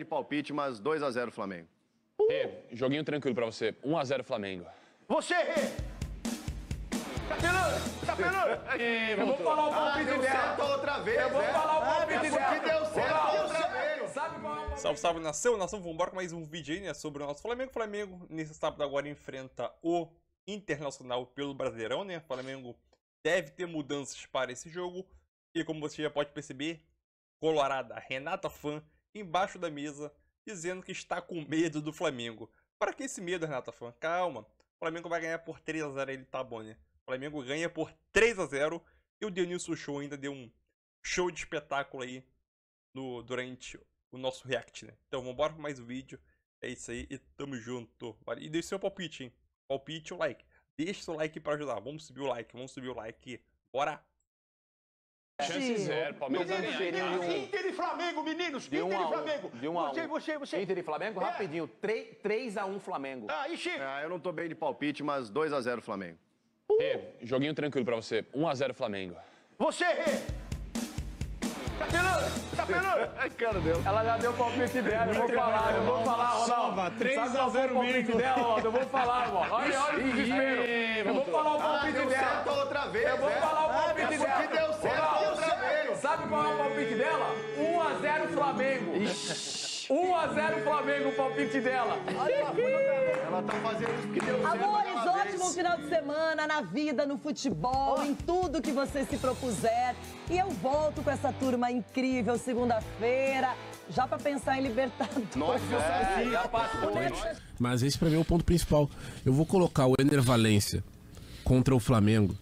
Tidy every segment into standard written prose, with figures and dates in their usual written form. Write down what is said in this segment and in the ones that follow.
palpite, mas 2-0 Flamengo. Joguinho tranquilo pra você. 1-0 Flamengo. Você! Tá pelando? Eu vou falar o palpite deu dela. certo outra vez, Eu vou falar o palpite dela. Que deu certo outra vez. Sabe qual é o palpite? Salve, salve, nação, vamos embora com mais um vídeo aí, né, sobre o nosso Flamengo. Flamengo, nesse sábado agora, enfrenta o Internacional pelo Brasileirão, né? Flamengo deve ter mudanças para esse jogo. E como você já pode perceber, colorada Renata Fã embaixo da mesa, dizendo que está com medo do Flamengo. Para que esse medo, Renata Fã? Calma. O Flamengo vai ganhar por 3-0, ele tá bom, né? O Flamengo ganha por 3-0 e o Denilson Show ainda deu um show de espetáculo aí durante o nosso react, né? Então vambora para mais um vídeo. É isso aí e tamo junto. E deixe seu palpite, hein? Palpite e o like. Deixa seu like para ajudar. Vamos subir o like. Bora! Chance zero, Palmeiras vai ganhar. Inter e Flamengo, meninos! Inter e Flamengo! De 1 a 1. Você. Inter e Flamengo, rapidinho. 3-1 Flamengo. Aí, Chico! Eu não tô bem de palpite, mas 2-0 Flamengo. Joguinho tranquilo pra você. 1-0 Flamengo. Você! Tá pelando? Ai, cara, Deus. Ela já deu o palpite dela, eu vou falar, Ronaldo. 3-0 o palpite dela, Ronaldo, eu vou falar, Ronaldo. Olha o desespero. Eu vou falar o palpite deu dela. certo outra vez, Eu vou falar o palpite dela. Que deu certo outra vez. Sabe qual é o palpite dela? 1-0 Flamengo. 1-0 Flamengo, o palpite dela. Ela tá fazendo isso porque deu certo. Amores, aquela ótimo vez. final de semana, na vida, no futebol, em tudo que você se propuser. E eu volto com essa turma incrível segunda-feira, já pra pensar em Libertadores. Nossa, Já passou. Mas esse pra mim é o ponto principal. Eu vou colocar o Ener Valencia contra o Flamengo.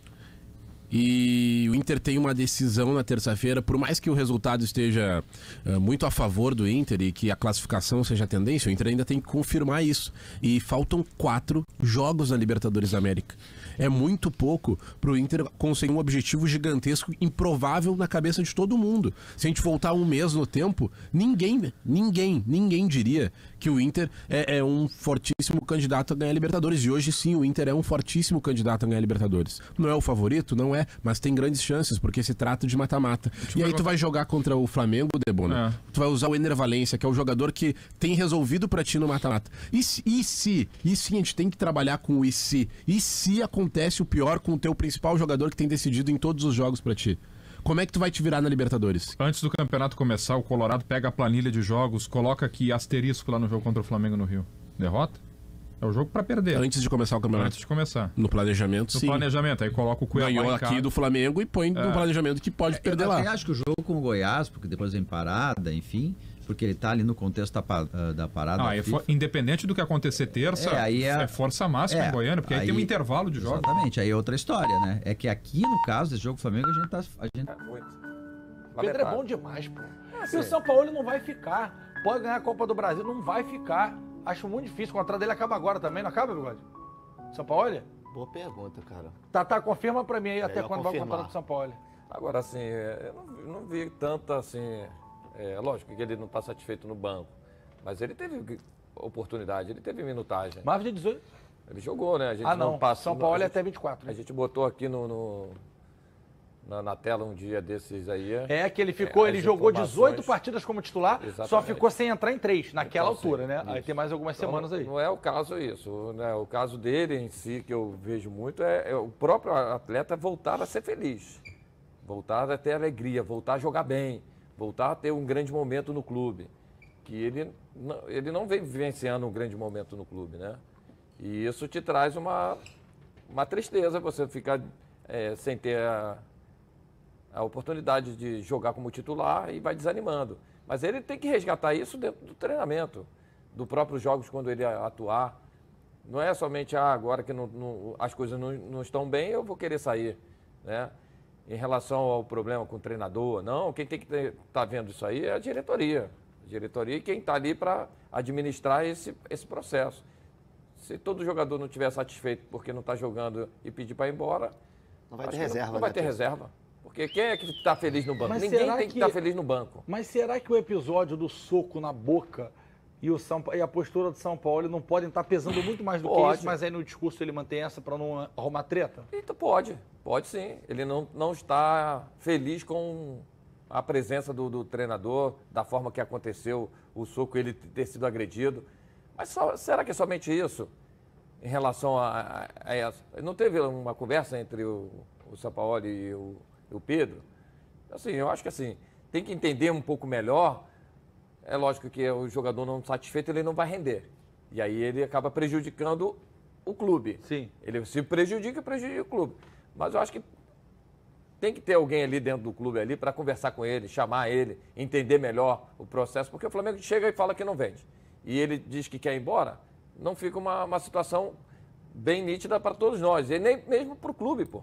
E o Inter tem uma decisão na terça-feira, por mais que o resultado esteja muito a favor do Inter e que a classificação seja a tendência, o Inter ainda tem que confirmar isso. E faltam 4 jogos na Libertadores da América. É muito pouco pro Inter conseguir um objetivo gigantesco, improvável na cabeça de todo mundo. Se a gente voltar um mês no tempo, ninguém diria que o Inter é um fortíssimo candidato a ganhar a Libertadores. E hoje sim, o Inter é um fortíssimo candidato a ganhar a Libertadores. Não é o favorito? Não é, mas tem grandes chances, porque se trata de mata-mata. E aí tu vai jogar contra o Flamengo, Debona, tu vai usar o Ener Valencia, que é o jogador que tem resolvido pra ti no mata-mata. E se a gente tem que trabalhar com o e se acontece o pior com o teu principal jogador que tem decidido em todos os jogos pra ti? Como é que tu vai te virar na Libertadores? Antes do campeonato começar, o Colorado pega a planilha de jogos, coloca aqui asterisco lá no jogo contra o Flamengo no Rio. Derrota? É o jogo pra perder. Antes de começar o campeonato? Antes de começar. No planejamento, No sim. planejamento, aí coloca o Cuiabá Ganhou em aqui casa. do Flamengo e põe no planejamento que pode perder lá. Eu acho que o jogo com o Goiás, porque depois vem parada, enfim, porque ele tá ali no contexto da parada. Ah, independente do que acontecer terça, é força máxima em Goiânia, porque aí tem um intervalo de jogos. Exatamente, aí é outra história, né? É que aqui, no caso desse jogo Flamengo, a gente Pedro é bom demais, pô. E o São Paulo não vai ficar. Pode ganhar a Copa do Brasil, não vai ficar. Acho muito difícil. O contrato dele acaba agora também, não acaba, Bigode? São Paulo? Boa pergunta, cara. Tá, confirma pra mim aí até quando vai o confirmar. contrato do São Paulo. Agora, assim, eu não vi tanta, assim... lógico que ele não está satisfeito no banco, mas ele teve oportunidade, ele teve minutagem. Mais de 18? Ele jogou, né? A gente não. passa, São Paulo é a até 24. A gente botou aqui na tela um dia desses aí. É que ele ficou, ele jogou 18 partidas como titular, Exatamente. só ficou sem entrar em 3, naquela Então, altura, sim, né? isso. Aí tem mais algumas semanas aí. Não é o caso isso, né? O caso dele em si, que eu vejo muito, é o próprio atleta voltar a ser feliz, voltar a ter alegria, voltar a jogar bem, voltar a ter um grande momento no clube, que ele não vem vivenciando um grande momento no clube, né? E isso te traz uma tristeza, você ficar sem ter a oportunidade de jogar como titular e vai desanimando. Mas ele tem que resgatar isso dentro do treinamento, do próprio jogos quando ele atuar. Não é somente agora que as coisas não estão bem, eu vou querer sair, né? Em relação ao problema com o treinador, não, quem tem que estar vendo isso aí é a diretoria. A diretoria e quem está ali para administrar esse processo. Se todo jogador não estiver satisfeito porque não está jogando e pedir para ir embora, não vai ter reserva. Não vai ter reserva. Porque quem é que está feliz no banco? Mas ninguém será tem que estar feliz no banco. Mas será que o episódio do soco na boca e a postura do São Paulo não podem estar pesando muito mais do que isso, mas aí no discurso ele mantém essa para não arrumar treta? Então pode sim. Ele não está feliz com a presença do treinador, da forma que aconteceu o soco, ele ter sido agredido. Mas será que é somente isso em relação a essa? Não teve uma conversa entre o Sampaoli e o Pedro? Assim, eu acho que assim, tem que entender um pouco melhor. É lógico que o jogador não satisfeito, ele não vai render. E aí ele acaba prejudicando o clube. Sim. Ele se prejudica o clube. Mas eu acho que tem que ter alguém ali dentro do clube ali para conversar com ele, chamar ele, entender melhor o processo, porque o Flamengo chega e fala que não vende. E ele diz que quer ir embora, não fica uma situação bem nítida para todos nós, e nem mesmo para o clube, pô.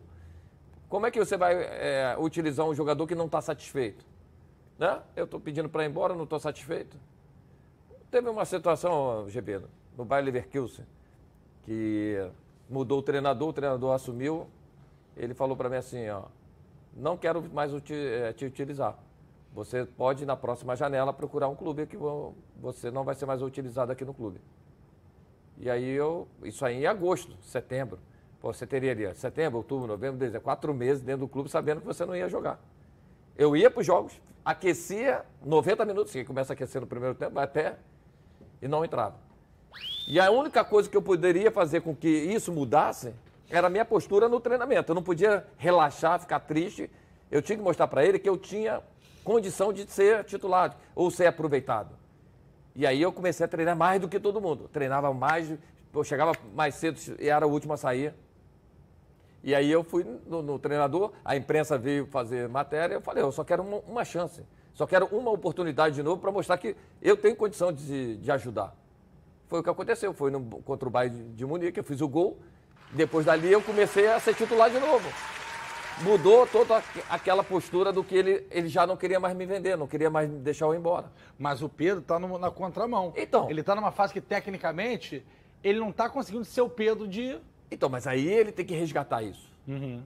Como é que você vai utilizar um jogador que não está satisfeito? Né? Eu estou pedindo para ir embora, não estou satisfeito. Teve uma situação, GB, no Bayer Leverkusen, que mudou o treinador assumiu, ele falou para mim assim, ó, não quero mais te utilizar. Você pode, na próxima janela, procurar um clube que você não vai ser mais utilizado aqui no clube. E aí isso aí em agosto, setembro. Pô, você teria ali, setembro, outubro, novembro, dezembro, 4 meses dentro do clube sabendo que você não ia jogar. Eu ia para os jogos, aquecia 90 minutos, que começa a aquecer no primeiro tempo, até, e não entrava. E a única coisa que eu poderia fazer com que isso mudasse era a minha postura no treinamento. Eu não podia relaxar, ficar triste. Eu tinha que mostrar para ele que eu tinha condição de ser titular ou ser aproveitado. E aí eu comecei a treinar mais do que todo mundo. Treinava mais, eu chegava mais cedo e era o último a sair. E aí eu fui no treinador, a imprensa veio fazer matéria, eu falei, eu só quero uma chance. Só quero uma oportunidade de novo para mostrar que eu tenho condição de ajudar. Foi o que aconteceu, foi contra o Bayern de Munique, eu fiz o gol. Depois dali eu comecei a ser titular de novo. Mudou toda aquela postura do que ele já não queria mais me vender, não queria mais deixar eu ir embora. Mas o Pedro está na contramão. Então. Ele está numa fase que, tecnicamente, ele não está conseguindo ser o Pedro de... Então, mas aí ele tem que resgatar isso.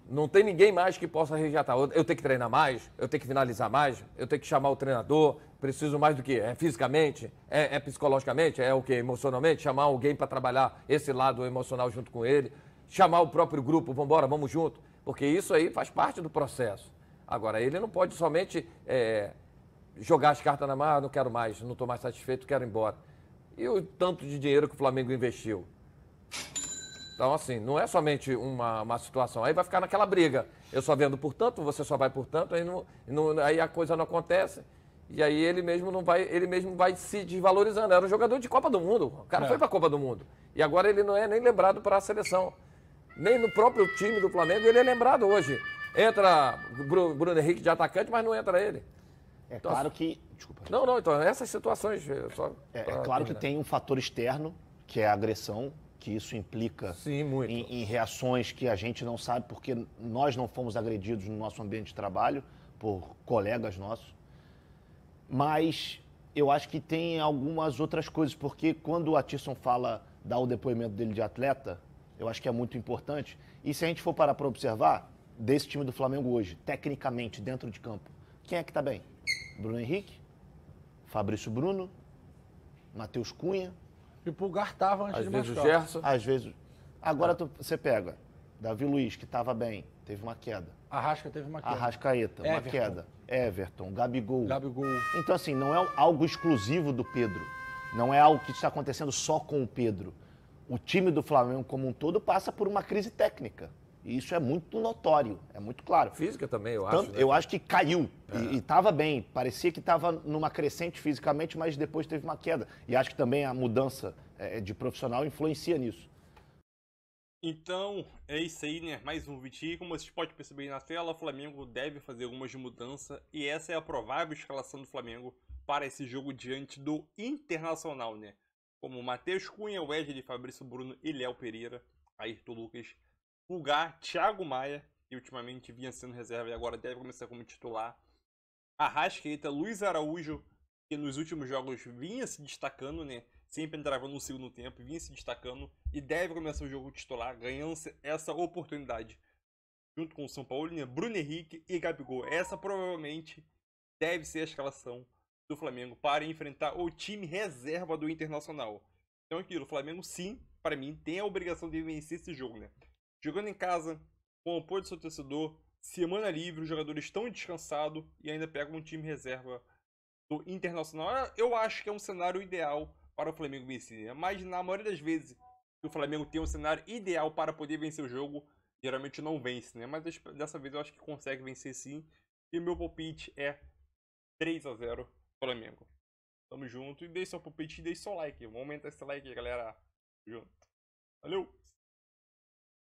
Não tem ninguém mais que possa resgatar. Eu tenho que treinar mais, eu tenho que finalizar mais, eu tenho que chamar o treinador, preciso mais do que? É fisicamente? É psicologicamente? É o quê? Emocionalmente? Chamar alguém para trabalhar esse lado emocional junto com ele. Chamar o próprio grupo, vamos embora, vamos junto. Porque isso aí faz parte do processo. Agora, ele não pode somente jogar as cartas na mão, não quero mais, não estou mais satisfeito, quero ir embora. E o tanto de dinheiro que o Flamengo investiu? Então, assim, não é somente uma situação. Aí vai ficar naquela briga. Eu só vendo por tanto, você só vai por tanto, aí a coisa não acontece. E aí ele mesmo vai se desvalorizando. Era um jogador de Copa do Mundo. O cara foi para a Copa do Mundo. E agora ele não é nem lembrado para a seleção. Nem no próprio time do Flamengo ele é lembrado hoje. Entra Bruno Henrique de atacante, mas não entra ele. É então, claro que... Desculpa. Não, então essas situações... É claro que tem um fator externo, que é a agressão, que isso implica em reações que a gente não sabe, porque nós não fomos agredidos no nosso ambiente de trabalho por colegas nossos. Mas eu acho que tem algumas outras coisas, porque quando o Atisson dá o depoimento dele de atleta, eu acho que é muito importante. E se a gente for parar para observar, desse time do Flamengo hoje, tecnicamente, dentro de campo, quem é que está bem? Bruno Henrique, Fabrício Bruno, Matheus Cunha. E o Pulgar estava antes de machucar. Às vezes o Gerson. Às vezes. Agora você pega Davi Luiz, que estava bem, teve uma queda. Arrasca teve uma queda. Arrascaeta, uma Everton. queda. Everton, Gabigol. Gabigol. Então, assim, não é algo exclusivo do Pedro. Não é algo que está acontecendo só com o Pedro. O time do Flamengo como um todo passa por uma crise técnica. E isso é muito notório, é muito claro. Física também, eu acho. Eu acho que caiu e estava bem. Parecia que estava numa crescente fisicamente, mas depois teve uma queda. E acho que também a mudança de profissional influencia nisso. Então, é isso aí, né? Mais um vídeo. Como vocês podem perceber aí na tela, o Flamengo deve fazer algumas mudanças. E essa é a provável escalação do Flamengo para esse jogo diante do Internacional, né? Como Matheus Cunha, Wesley, Fabrício Bruno e Léo Pereira, Ayrton Lucas, Pulgar, Thiago Maia, que ultimamente vinha sendo reserva e agora deve começar como titular, Arrascaeta, Luiz Araújo, que nos últimos jogos vinha se destacando, né? Sempre entrava no segundo tempo, vinha se destacando e deve começar o jogo titular, ganhando essa oportunidade. Junto com o São Paulo, né? Bruno Henrique e Gabigol. Essa provavelmente deve ser a escalação do Flamengo para enfrentar o time reserva do Internacional. Então aquilo, o Flamengo sim, para mim, tem a obrigação de vencer esse jogo, né? Jogando em casa, com o apoio do seu torcedor, semana livre, os jogadores estão descansados e ainda pegam um time reserva do Internacional. Eu acho que é um cenário ideal para o Flamengo vencer, né? Mas na maioria das vezes que o Flamengo tem um cenário ideal para poder vencer o jogo, geralmente não vence, né? Mas dessa vez eu acho que consegue vencer sim. E meu palpite é 3-0 Flamengo. Tamo junto. E deixe seu palpite e deixe seu like. Vamos aumentar esse like aí, galera. Tamo junto. Valeu!